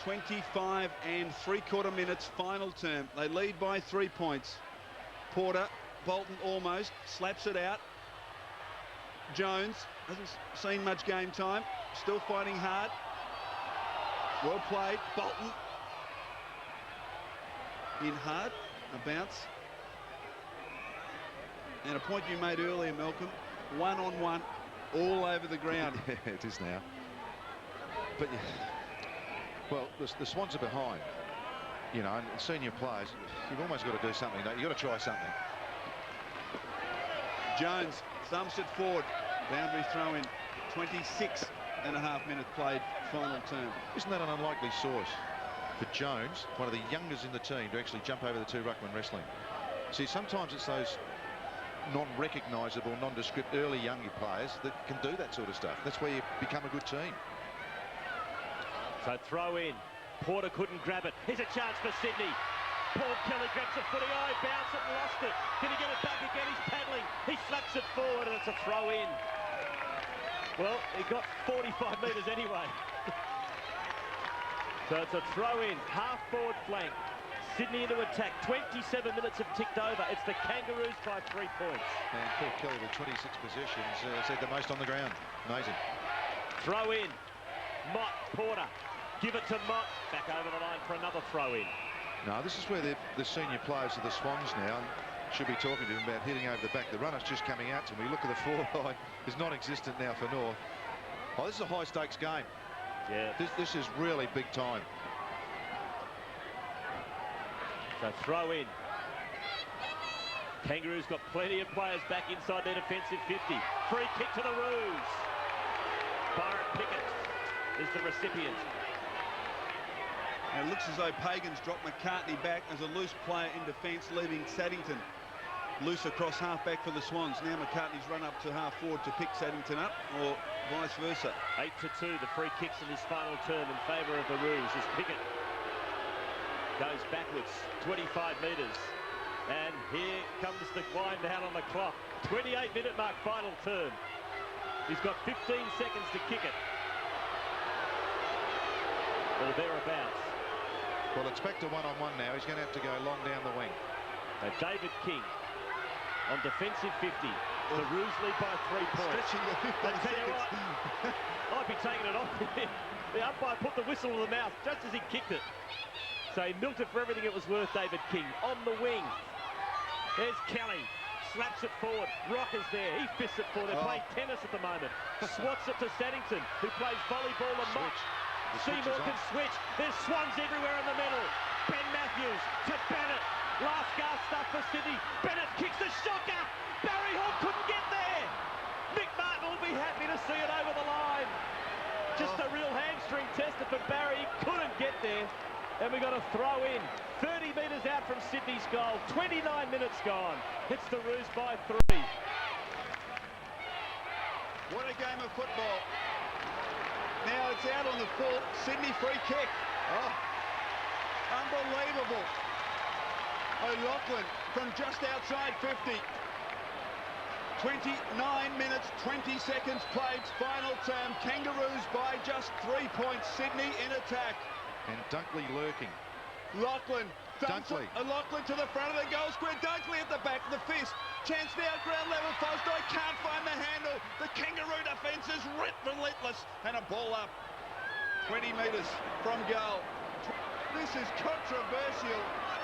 25 3/4 minutes, final term. They lead by 3 points. Porter, Bolton almost, slaps it out. Jones hasn't seen much game time, still fighting hard. Well played, Bolton. In hard, a bounce. And a point you made earlier, Malcolm, one-on-one, all over the ground. Yeah, it is now. But, well, the Swans are behind, and senior players, you've almost got to do something. You've got to try something. Jones thumps it forward. Boundary throw in. 26.5 minutes played, final term. Isn't that an unlikely source for Jones, one of the youngest in the team, to actually jump over the 2 ruckman wrestling? See, sometimes it's those non-recognisable, nondescript early younger players that can do that sort of stuff. That's where you become a good team. So throw in. Porter couldn't grab it. Here's a chance for Sydney. Paul Kelly grabs the footy. Oh, he bounced it and lost it. Can he get it back again? He's paddling. He slaps it forward and it's a throw in. Well, he got 45 metres anyway. So it's a throw in. Half forward flank. Sydney into attack. 27 minutes have ticked over. It's the Kangaroos by 3 points. And Paul Kelly with 26 possessions has had the most on the ground. Amazing. Throw in. Mott, Porter. Give it to Mott. Back over the line for another throw in. No, this is where the senior players of the Swans now should be talking to him about hitting over the back. The runner's just coming out to him. We look at the forward line. Is non-existent now for North. Oh, this is a high-stakes game. Yeah. This is really big time. So throw in. Kangaroos got plenty of players back inside their defensive 50. Free kick to the Roos. Byron Pickett is the recipient. And it looks as though Pagan's dropped McCartney back as a loose player in defence, leaving Saddington loose across half-back for the Swans. Now McCartney's run up to half-forward to pick Saddington up, or vice versa. 8-2, the free kicks in his final term in favour of the Roos as Pickett goes backwards 25 metres. And here comes the wind down on the clock. 28-minute mark, final term. He's got 15 seconds to kick it. Or thereabouts. Well, it's back to one-on-one now. He's going to have to go long down the wing. David King on defensive 50. The Roos lead by 3 points. Stretching the 15 I tell you seconds. what, I'd be taking it off with him. The umpire put the whistle to the mouth just as he kicked it. So he milked it for everything it was worth, David King. On the wing. There's Kelly. Slaps it forward. Rocker's there. He fists it forward. They're playing tennis at the moment. Swats it to Saddington, who plays volleyball and Mott. Seymour can switch. There's Swans everywhere in the middle. Ben Matthews to Bennett. Last gasp stuff for Sydney. Bennett kicks the shocker. Barry Hall couldn't get there. Mick Martin will be happy to see it over the line. Just a real hamstring tester for Barry. He couldn't get there. And we got a throw in. 30 metres out from Sydney's goal. 29 minutes gone. It's the Roos by 3. What a game of football. Now it's out on the full. Sydney free kick. Oh, unbelievable. O'Loughlin from just outside 50. 29 minutes, 20 seconds played. Final term. Kangaroos by just 3 points. Sydney in attack. And Dunkley lurking. Lachlan. Dunkley. Lachlan to the front of the goal square. Dunkley at the back of the fist. Chance now, ground level. Fosdoy can't find the handle. The Kangaroo defence is relentless. And a ball up. 20 metres from goal. This is controversial.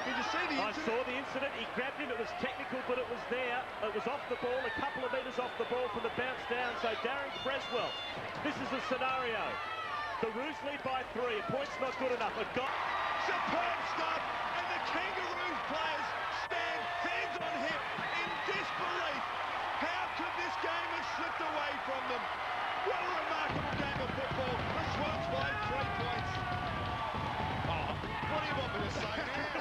Did you see the incident? I saw the incident. He grabbed him. It was technical, but it was there. It was off the ball, a couple of metres off the ball from the bounce down. So Darren Creswell, this is the scenario. The Roos lead by 3. A point's not good enough. Superb stop, and the Kangaroos players stand hands on hip in disbelief. How could this game have slipped away from them? What a remarkable game of football. The Swans by 3 points. Oh, what do you want me to say now?